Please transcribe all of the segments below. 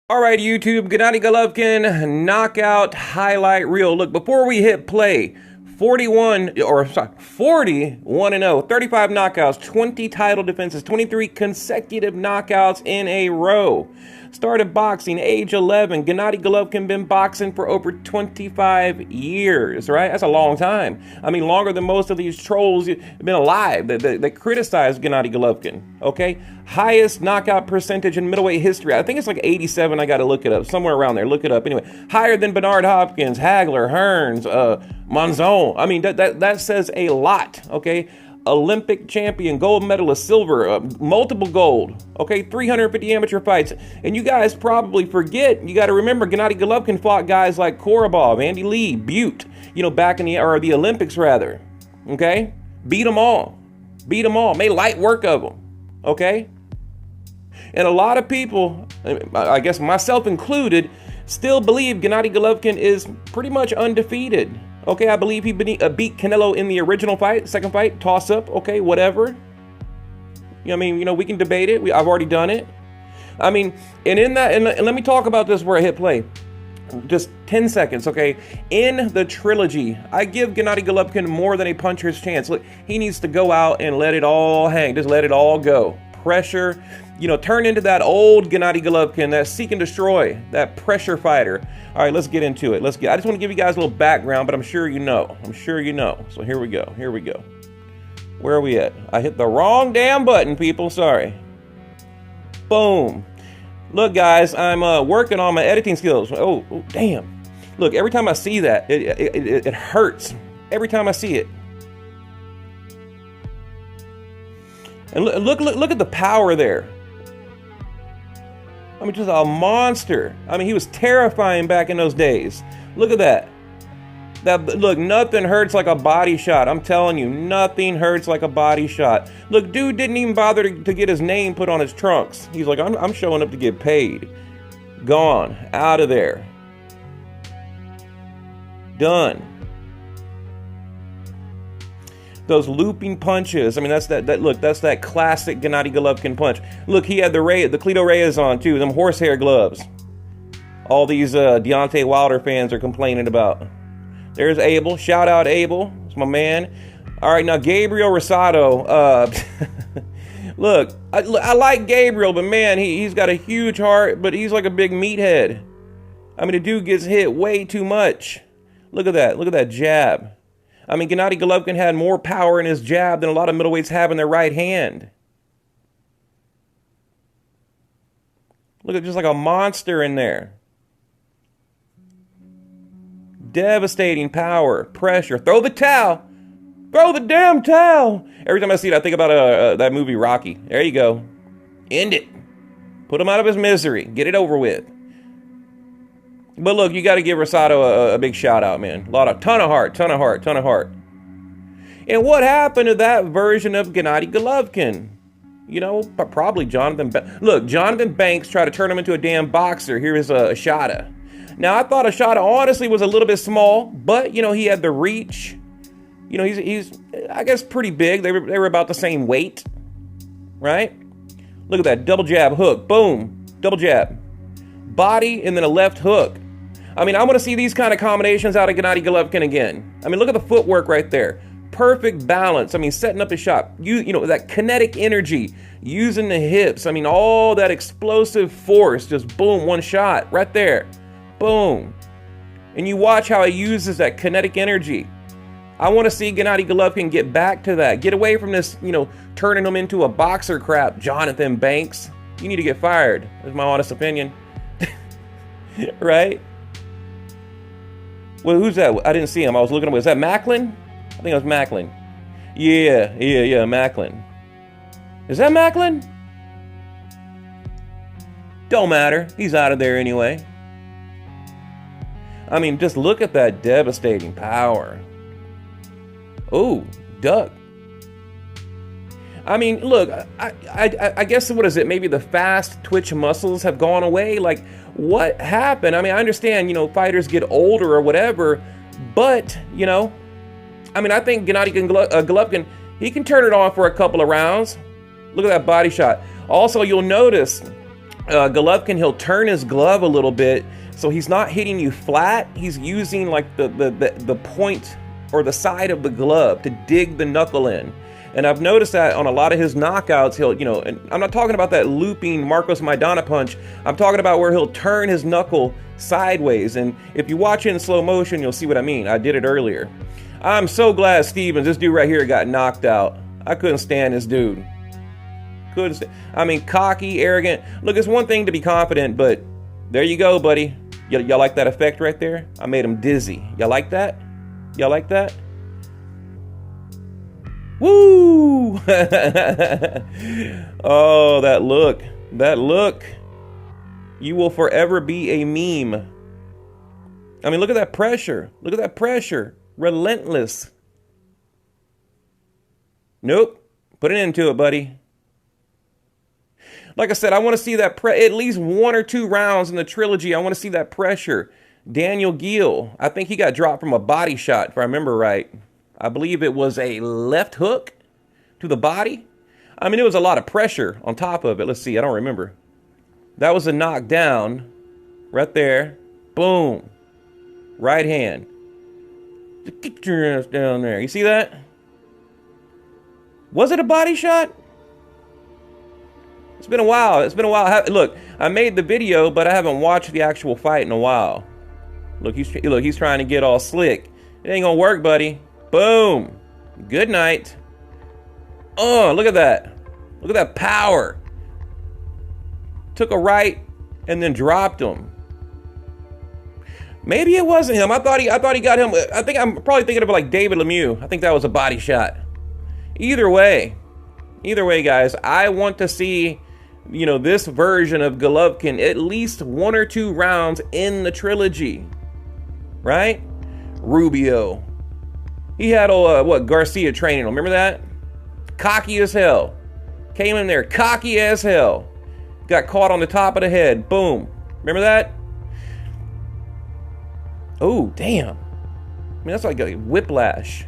All right, YouTube, Gennady Golovkin knockout highlight reel. Look, before we hit play, 41 and 0, 35 knockouts, 20 title defenses, 23 consecutive knockouts in a row. Started boxing age 11. Gennady Golovkin been boxing for over 25 years, right? That's a long time. I mean, longer than most of these trolls have been alive that criticize Gennady Golovkin, okay? Highest knockout percentage in middleweight history. I think it's like 87. I got to look it up. Somewhere around there. Look it up. Anyway, higher than Bernard Hopkins, Hagler, Hearns, Monzon. I mean, that says a lot, okay? Olympic champion, gold medalist, silver, multiple gold, okay, 350 amateur fights. And you guys probably forget, you got to remember, Gennady Golovkin fought guys like Korobov, Andy Lee, Butte, back in the Olympics rather, okay? Beat them all, made light work of them, okay? And a lot of people, I guess myself included, still believe Gennady Golovkin is pretty much undefeated. Okay, I believe he beat Canelo in the original fight, second fight, toss up, okay, whatever. I mean, we can debate it. I've already done it. I mean, and in that, and let me talk about this where I hit play. Just 10 seconds, okay? In the trilogy, I give Gennady Golovkin more than a puncher's chance. Look, he needs to go out and let it all hang. Just let it all go. Pressure, turn into that old Gennady Golovkin, that seek and destroy, that pressure fighter. All right, let's get into it. I just want to give you guys a little background, but I'm sure you know. So here we go. Where are we at? I hit the wrong damn button, people. Sorry. Boom. Look, guys, I'm working on my editing skills. Oh, damn. Look, every time I see that, it hurts. Every time I see it. And look at the power there. I mean, just a monster. I mean, he was terrifying back in those days. Look at that. Look, nothing hurts like a body shot. I'm telling you, nothing hurts like a body shot. Look, dude didn't even bother to get his name put on his trunks. He's like, I'm showing up to get paid. Gone. Out of there. Done. Those looping punches. I mean, that's that classic Gennady Golovkin punch. Look, he had the Cleto Reyes on too, them horsehair gloves. All these Deontay Wilder fans are complaining about. There's Abel. Shout out Abel. It's my man. All right, now Gabriel Rosado. Look, I like Gabriel, but man, he's got a huge heart, but he's like a big meathead. I mean, the dude gets hit way too much. Look at that. Look at that jab. I mean, Gennady Golovkin had more power in his jab than a lot of middleweights have in their right hand. Look at just like a monster in there. Devastating power, pressure. Throw the towel. Throw the damn towel. Every time I see it, I think about that movie Rocky. There you go. End it. Put him out of his misery. Get it over with. But look, you got to give Rosado a big shout out, man. Ton of heart. And what happened to that version of Gennady Golovkin? Probably Jonathan. Look, Jonathan Banks tried to turn him into a damn boxer. Here's Ashada. Now, I thought Ashada honestly was a little bit small, but he had the reach. He's I guess pretty big. They were about the same weight, right? Look at that double jab hook, boom, double jab, body, and then a left hook. I mean, I want to see these kind of combinations out of Gennady Golovkin again. I mean, look at the footwork right there. Perfect balance. I mean, setting up his shot. That kinetic energy, using the hips. I mean, all that explosive force, just boom, one shot right there. Boom. And you watch how he uses that kinetic energy. I want to see Gennady Golovkin get back to that. Get away from this, turning him into a boxer crap, Jonathan Banks. You need to get fired. That's my honest opinion. Right? Well, who's that? I didn't see him. I was looking away. Is that Macklin? I think it was Macklin. Yeah, Macklin. Is that Macklin? Don't matter. He's out of there anyway. I mean, just look at that devastating power. Oh, duck. I mean, look, I guess, what is it? Maybe the fast twitch muscles have gone away. Like, what happened? I mean, I understand, fighters get older or whatever, but, I mean, I think Gennady Golovkin, he can turn it on for a couple of rounds. Look at that body shot. Also, you'll notice Golovkin, he'll turn his glove a little bit, so he's not hitting you flat. He's using like the point or the side of the glove to dig the knuckle in. And I've noticed that on a lot of his knockouts, he'll, and I'm not talking about that looping Marcos Maidana punch. I'm talking about where he'll turn his knuckle sideways. And if you watch it in slow motion, you'll see what I mean. I did it earlier. I'm so glad Stevens, this dude right here, got knocked out. I couldn't stand this dude. Couldn't stand. I mean, cocky, arrogant. Look, it's one thing to be confident, but there you go, buddy. Y'all like that effect right there? I made him dizzy. Y'all like that? Y'all like that? Woo! Oh, that look. That look. You will forever be a meme. I mean, look at that pressure. Look at that pressure. Relentless. Nope. Put an end to it, buddy. Like I said, I want to see that at least 1 or 2 rounds in the trilogy. I want to see that pressure. Daniel Gill, I think he got dropped from a body shot, if I remember right. I believe it was a left hook to the body. I mean, it was a lot of pressure on top of it. Let's see, I don't remember. That was a knockdown right there. Boom. Right hand. Get your ass down there. You see that? Was it a body shot? It's been a while. It's been a while. Look, I made the video, but I haven't watched the actual fight in a while. Look, he's trying to get all slick. It ain't gonna work, buddy. Boom. Good night. Oh, look at that. Look at that power. Took a right and then dropped him. Maybe it wasn't him. I thought he got him. I think I'm probably thinking of like David Lemieux. I think that was a body shot. Either way, guys, I want to see, this version of Golovkin at least 1 or 2 rounds in the trilogy, right? Rubio. He had Garcia training him. Remember that? Cocky as hell. Came in there cocky as hell. Got caught on the top of the head. Boom. Remember that? Oh, damn. I mean, that's like a whiplash.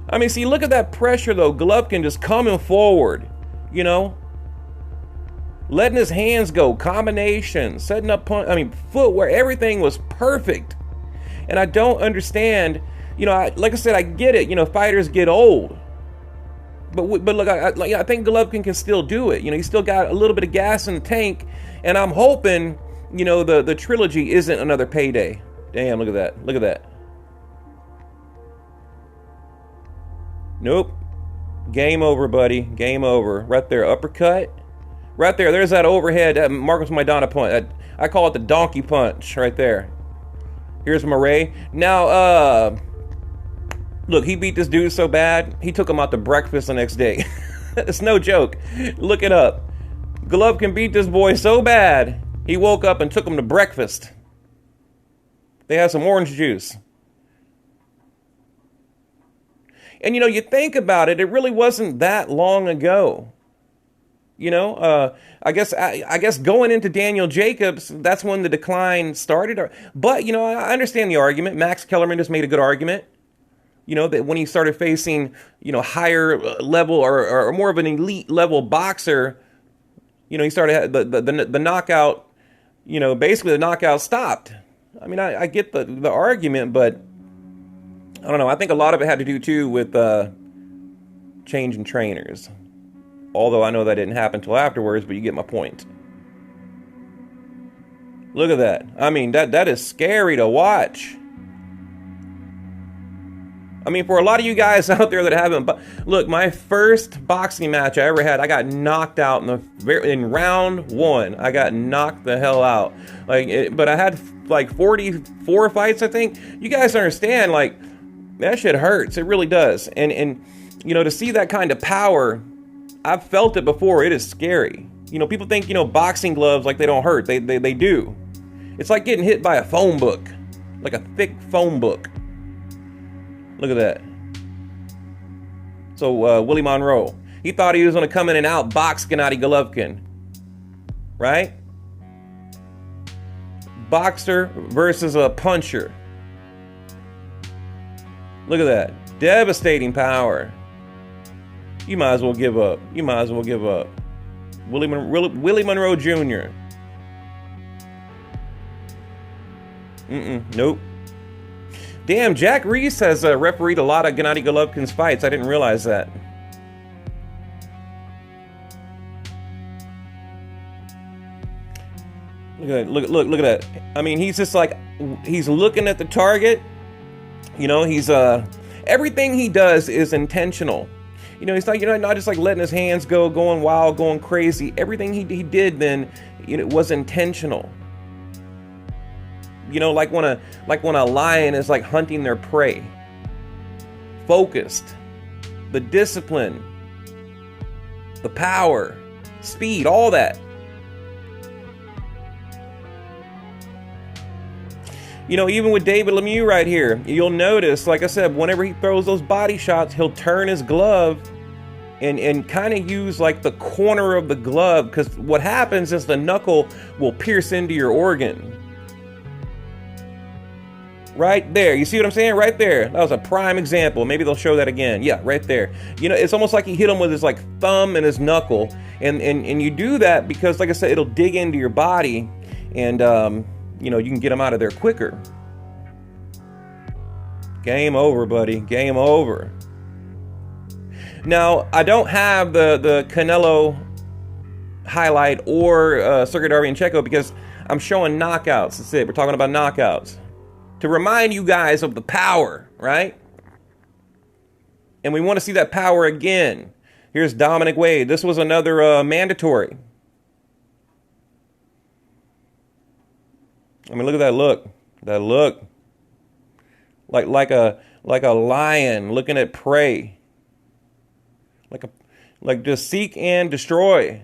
I mean, see, look at that pressure, though. Golovkin just coming forward, letting his hands go, combinations, setting up punch. I mean, footwear, everything was perfect. And I don't understand, like I said, I get it. Fighters get old. But look, I think Golovkin can still do it. He's still got a little bit of gas in the tank. And I'm hoping, the trilogy isn't another payday. Damn, look at that. Look at that. Nope. Game over, buddy. Game over. Right there. Uppercut. Right there. There's that overhead. That Marcos Maidana punch. I call it the donkey punch right there. Here's Murray. Now, look, he beat this dude so bad, he took him out to breakfast the next day. It's no joke. Look it up. Golovkin beat this boy so bad, he woke up and took him to breakfast. They had some orange juice. And you think about it, it really wasn't that long ago. I guess going into Daniel Jacobs, that's when the decline started. But I understand the argument. Max Kellerman just made a good argument. That when he started facing higher level or more of an elite level boxer, he started the knockout. Basically the knockout stopped. I mean, I get the argument, but I don't know. I think a lot of it had to do, too, with changing trainers. Although I know that didn't happen until afterwards, but you get my point. Look at that. I mean, that is scary to watch. I mean, for a lot of you guys out there that haven't... Look, my first boxing match I ever had, I got knocked out in round 1. I got knocked the hell out. But I had like 44 fights, I think. You guys understand, that shit hurts. It really does. And to see that kind of power, I've felt it before. It is scary. People think, boxing gloves, they don't hurt. They do. It's like getting hit by a phone book. Like a thick phone book. Look at that. So, Willie Monroe. He thought he was going to come in and outbox Gennady Golovkin. Right? Boxer versus a puncher. Look at that. Devastating power. You might as well give up. You might as well give up. Willie Monroe Jr. Nope. Damn, Jack Reese has refereed a lot of Gennady Golovkin's fights. I didn't realize that. Look at that. Look at that. I mean, he's just like, he's looking at the target. You know, he's everything he does is intentional. You know, he's not, not just like letting his hands go, going wild, going crazy. Everything he did then, was intentional. You know, like when a lion is like hunting their prey. Focused. The discipline. The power. Speed, all that. You know, even with David Lemieux right here, you'll notice, like I said, whenever he throws those body shots, he'll turn his glove and kind of use like the corner of the glove, because what happens is the knuckle will pierce into your organ. Right there. You see what I'm saying? Right there. That was a prime example. Maybe they'll show that again. Yeah, right there. You know, it's almost like he hit him with his like thumb and his knuckle. And you do that because, like I said, it'll dig into your body, and you can get him out of there quicker. Game over, buddy. Game over. Now, I don't have the Canelo highlight or Sergey Darvian-Checo because I'm showing knockouts. That's it. We're talking about knockouts. To remind you guys of the power, right? And we want to see that power again. Here's Dominic Wade. This was another mandatory. I mean, look at that look. That look. Like a lion looking at prey. Like just seek and destroy.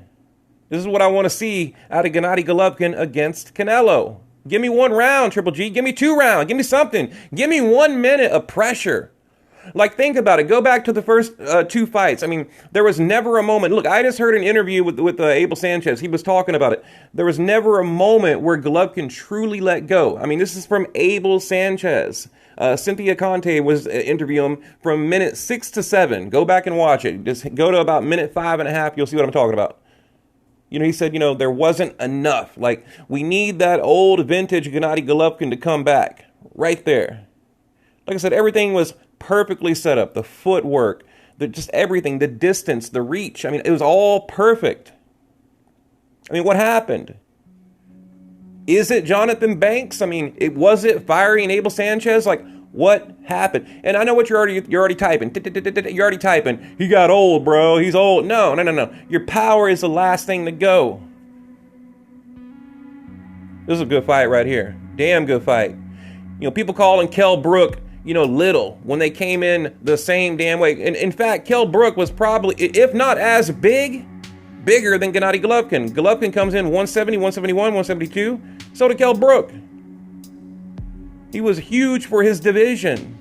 This is what I want to see out of Gennady Golovkin against Canelo. Give me one round, Triple G. Give me 2 rounds. Give me something. Give me 1 minute of pressure. Like, think about it. Go back to the first 2 fights. I mean, there was never a moment. Look, I just heard an interview with Abel Sanchez. He was talking about it. There was never a moment where Golovkin truly let go. I mean, this is from Abel Sanchez. Cynthia Conte was interviewing him from minute 6 to 7. Go back and watch it. Just go to about minute 5.5. You'll see what I'm talking about. He said, there wasn't enough. Like, we need that old vintage Gennady Golovkin to come back. Right there. Like I said, everything was perfectly set up. The footwork, just everything, the distance, the reach. I mean, it was all perfect. I mean, what happened? Is it Jonathan Banks? I mean, was it firing Abel Sanchez? Like, what happened? And I know what you're already typing. You're already typing. He got old, bro. He's old. No. Your power is the last thing to go. This is a good fight right here. Damn good fight. People calling Kell Brook, little when they came in the same damn way. And in fact, Kell Brook was probably, if not as bigger than Gennady Golovkin. Golovkin comes in 170, 171, 172. So did Kell Brook. He was huge for his division.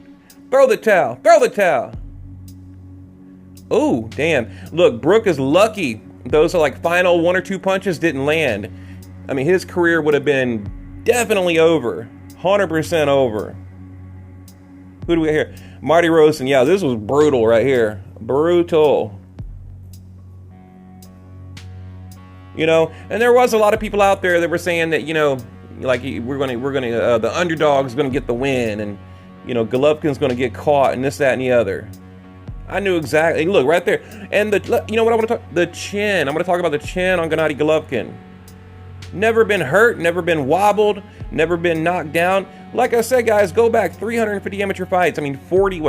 Throw the towel. Throw the towel. Oh, damn. Look, Brook is lucky. Those are like final 1 or 2 punches didn't land. I mean, his career would have been definitely over. 100% over. Who do we got here? Marty Rosen. Yeah, this was brutal right here. Brutal. And there was a lot of people out there that were saying that, like we're gonna the underdog's gonna get the win, and Golovkin's gonna get caught, and this, that, and the other. I knew exactly. Look right there, and what I want to talk, the chin. I'm gonna talk about the chin on Gennady Golovkin. Never been hurt, never been wobbled, never been knocked down. Like I said, guys, go back 350 amateur fights. I mean, 40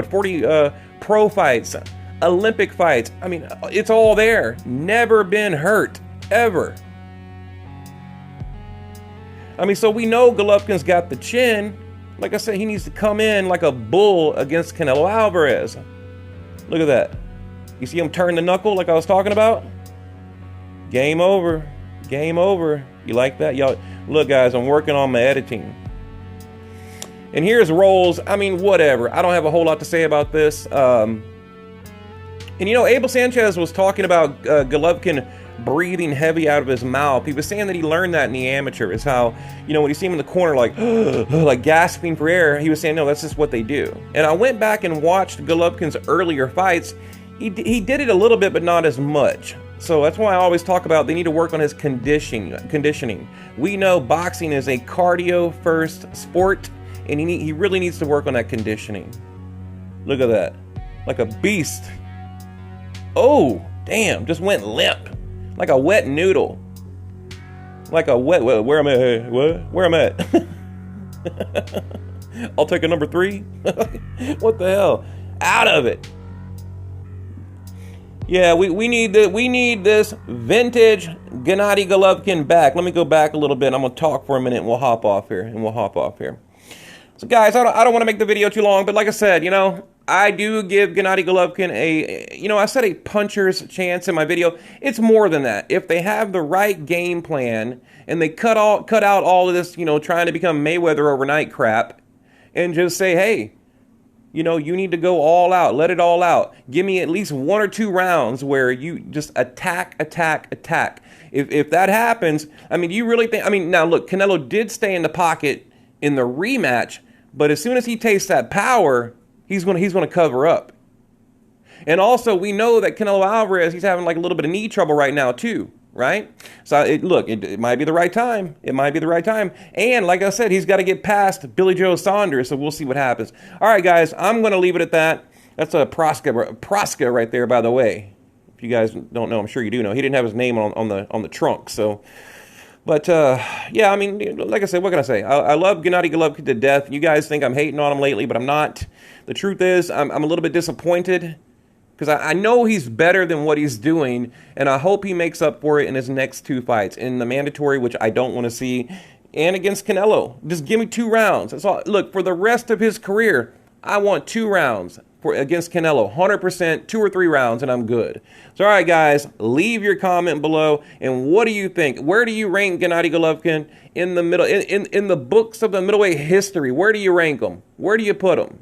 pro fights, Olympic fights. I mean, it's all there. Never been hurt ever. I mean, so we know Golovkin's got the chin. Like I said, he needs to come in like a bull against Canelo Alvarez. Look at that. You see him turn the knuckle like I was talking about? Game over. Game over. You like that? Y'all, look, guys, I'm working on my editing. And here's Rolls. I mean, whatever. I don't have a whole lot to say about this. And Abel Sanchez was talking about Golovkin breathing heavy out of his mouth. He was saying that he learned that in the amateur. Is how, when you see him in the corner like like gasping for air, he was saying, no, that's just what they do. And I went back and watched Golovkin's earlier fights. He did it a little bit, but not as much. So that's why I always talk about they need to work on his conditioning. We know boxing is a cardio-first sport, and he really needs to work on that conditioning. Look at that. Like a beast. Oh, damn, just went limp. Like a wet noodle. Like a wet, where am I? What? Where am I at? I'll take a number 3. What the hell? Out of it. Yeah, we need this vintage Gennady Golovkin back. Let me go back a little bit. I'm gonna talk for a minute and we'll hop off here. So guys, I don't want to make the video too long, but like I said, you know, I do give Gennady Golovkin I said a puncher's chance in my video. It's more than that. If they have the right game plan and they cut out all of this, you know, trying to become Mayweather overnight crap, and just say, hey, you know, you need to go all out. Let it all out. Give me at least 1 or 2 rounds where you just attack. If that happens, I mean, do you really think... I mean, now, look, Canelo did stay in the pocket in the rematch, but as soon as he tastes that power, he's gonna cover up. And also, we know that Canelo Alvarez, he's having like a little bit of knee trouble right now, too. Right? So, it might be the right time. It might be the right time. And like I said, he's got to get past Billy Joe Saunders, so we'll see what happens. All right, guys, I'm going to leave it at that. That's a Proska right there, by the way. If you guys don't know, I'm sure you do know. He didn't have his name on the trunk, so... But, yeah, I mean, like I said, what can I say? I love Gennady Golovkin to death. You guys think I'm hating on him lately, but I'm not. The truth is, I'm a little bit disappointed. Because I know he's better than what he's doing, and I hope he makes up for it in his next 2 fights. In the mandatory, which I don't want to see, and against Canelo. Just give me 2 rounds. That's all. Look, for the rest of his career, I want 2 rounds against Canelo. 100%, 2 or 3 rounds, and I'm good. So, all right, guys, leave your comment below. And what do you think? Where do you rank Gennady Golovkin in the middle, in the books of the middleweight history? Where do you rank him? Where do you put him?